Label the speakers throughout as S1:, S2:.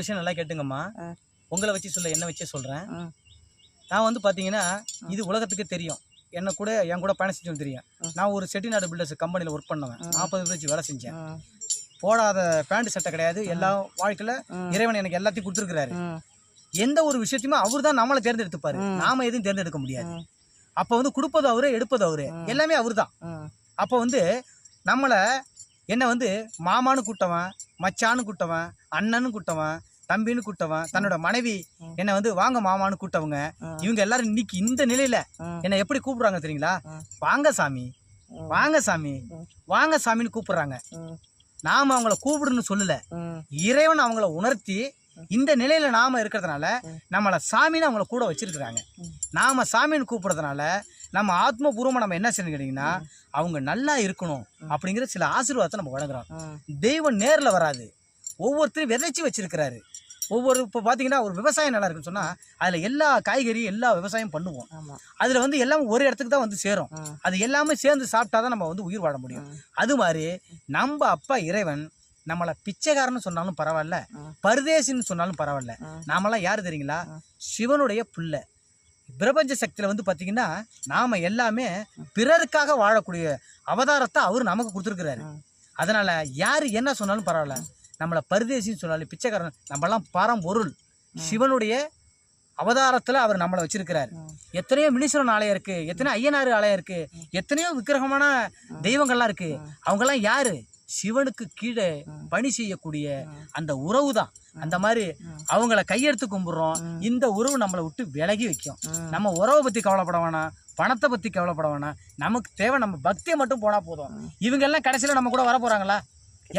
S1: விஷயம் நல்லா கேட்டுங்கம்மா. உங்களை வச்சு சொல்ல என்ன வச்சே சொல்கிறேன். நான் வந்து பார்த்தீங்கன்னா இது உலகத்துக்கே தெரியும். என் கூட பயணம் செஞ்சு தெரியும். நான் ஒரு செட்டிநாடு பில்டர்ஸ் கம்பெனியில் ஒர்க் பண்ணுவேன். 40 பேர் வச்சு வேலை செஞ்சேன். போடாத பேண்ட் சட்டை கிடையாது. எல்லா வாழ்க்கையில் இறைவன் எனக்கு எல்லாத்தையும் கொடுத்துருக்கிறாரு. எந்த ஒரு விஷயத்தையுமே அவர் தான் நம்மளை தேர்ந்தெடுத்துப்பாரு. நாம எதுவும் தேர்ந்தெடுக்க முடியாது. அப்போ வந்து கொடுப்பது அவரு, எடுப்பது அவரு, எல்லாமே அவரு தான். அப்போ வந்து நம்மளை என்ன வந்து மாமானு கூட்டவன், மச்சான்னு கூட்டவன், அண்ணன்னு கூட்டவன், தம்பின்னு கூட்டவன், தன்னோட மனைவி என்ன வந்து வாங்க மாமான்னு கூட்டவங்க, இவங்க எல்லாரும் இன்னைக்கு இந்த நிலையில என்ன எப்படி கூப்பிடுறாங்க தெரியுங்களா? வாங்க சாமி, வாங்க சாமி, வாங்க சாமின்னு கூப்பிடுறாங்க. நாம அவங்கள கூப்பிடுன்னு சொல்லல, இறைவன் அவங்கள உணர்த்தி இந்த நிலையில நாம இருக்கிறதுனால நம்மளை சாமின்னு அவங்கள கூட வச்சிருக்கிறாங்க. நாம சாமின்னு கூப்பிடுறதுனால நம்ம ஆத்மபூர்வமா நம்ம என்ன செய்யணும் கேட்டீங்கன்னா, அவங்க நல்லா இருக்கணும் அப்படிங்கிற சில ஆசீர்வாதத்தை நம்ம வழங்குறோம். தெய்வம் நேர்ல வராது, ஒவ்வொருத்தரும் விதைச்சு வச்சிருக்கிறாரு. இப்போ பார்த்தீங்கன்னா ஒரு விவசாயம் நல்லா இருக்குன்னு சொன்னால் அதில் எல்லா காய்கறியும் எல்லா விவசாயம் பண்ணுவோம். அதில் வந்து எல்லாம் ஒரு இடத்துக்கு தான் வந்து சேரும். அது எல்லாமே சேர்ந்து சாப்பிட்டா தான் நம்ம வந்து உயிர் வாழ முடியும். அது மாதிரி நம்ம அப்பா இறைவன் நம்மளை பிச்சைக்காரன்னு சொன்னாலும் பரவாயில்ல, பரதேசின்னு சொன்னாலும் பரவாயில்ல, நாமெல்லாம் யார் தெரியுங்களா? சிவனுடைய பிள்ளை. பிரபஞ்ச சக்தியில் வந்து பார்த்தீங்கன்னா நாம் எல்லாமே பிறருக்காக வாழக்கூடிய அவதாரத்தை அவர் நமக்கு கொடுத்துருக்கிறாரு. அதனால் யார் என்ன சொன்னாலும் பரவாயில்ல, நம்மளை பரதேசின்னு சொன்னாலும் பிச்சைக்காரன், நம்மளாம் பரம்பொருள் சிவனுடைய அவதாரத்தில் அவர் நம்மளை வச்சிருக்கிறார். எத்தனையோ மினீஸ்வரன் ஆலயம் இருக்குது, எத்தனையோ ஐயனார் ஆலயம் இருக்குது, எத்தனையோ விக்கிரகமான தெய்வங்கள்லாம் இருக்குது. அவங்கெல்லாம் யார்? சிவனுக்கு கீழே பணி செய்யக்கூடிய அந்த உறவு தான். அந்த மாதிரி அவங்கள கையெடுத்து கும்பிட்றோம். இந்த உறவு நம்மளை விட்டு விலகி வைக்கும். நம்ம உறவை பற்றி கவலைப்பட வேணாம், பணத்தை பற்றி கவலைப்பட வேணாம். நமக்கு தேவை நம்ம பக்தியை மட்டும் போனால் போதும். இவங்க எல்லாம் கடைசியில் நம்ம கூட வர போகிறாங்களா?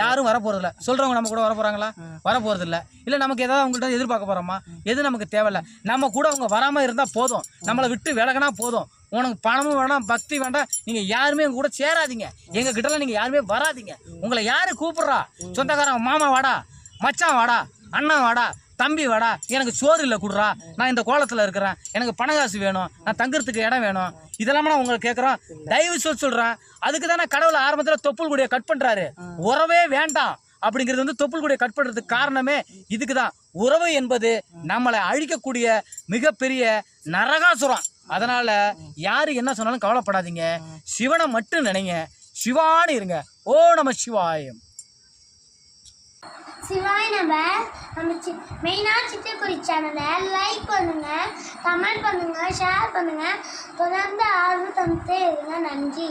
S1: யாரும் வரப்போறதில்ல. சொல்றவங்க நம்ம கூட வர போறாங்களா? வரப்போறது இல்லை. இல்லை நமக்கு ஏதாவது அவங்கள்ட்ட எதிர்பார்க்க போறோமா? எது நமக்கு தேவையில்ல. நம்ம கூட அவங்க வராமல் இருந்தால் போதும், நம்மளை விட்டு விலகினா போதும். உனக்கு பணமும் வேணாம், பக்தி வேண்டாம், நீங்கள் யாருமே எங்கள் கூட சேராதீங்க, எங்கள் கிட்டலாம் நீங்கள் யாருமே வராதிங்க. உங்களை யாரு கூப்பிட்றா? சொந்தக்காரன் மாமா வாடா, மச்சான் வாடா, அண்ணா வாடா, தம்பி வாடா, எனக்கு சோறு இல்லை கொடுறா, நான் இந்த கோலத்தில் இருக்கிறேன், எனக்கு பணகாசு வேணும், நான் தங்குறதுக்கு இடம் வேணும், இதெல்லாம் நான் உங்களுக்கு கேட்குறோம். தயவு சொல்கிறேன். அதுக்கு தானே கடவுளை ஆரம்பத்தில் தொப்புள் கொடியை கட் பண்ணுறாரு. உறவே வேண்டாம் அப்படிங்கிறது வந்து தொப்புள் கொடியை கட் பண்ணுறதுக்கு காரணமே இதுக்கு தான். உறவு என்பது நம்மளை அழிக்கக்கூடிய மிகப்பெரிய நரகாசுரம். அதனால யாரு என்ன சொன்னாலும் கவலைப்படாதீங்க, சிவனை மட்டும் நினைங்க, சிவான்னு இருங்க. ஓ நம சிவாயம்.
S2: சிவாய் நம்ம மெயினாக சிட்டுக்குருவி சேனலை லைக் பண்ணுங்க, கமெண்ட் பண்ணுங்க, ஷேர் பண்ணுங்க, தொடர்ந்து ஆர்வம் தந்துட்டே இருங்க. நன்றி.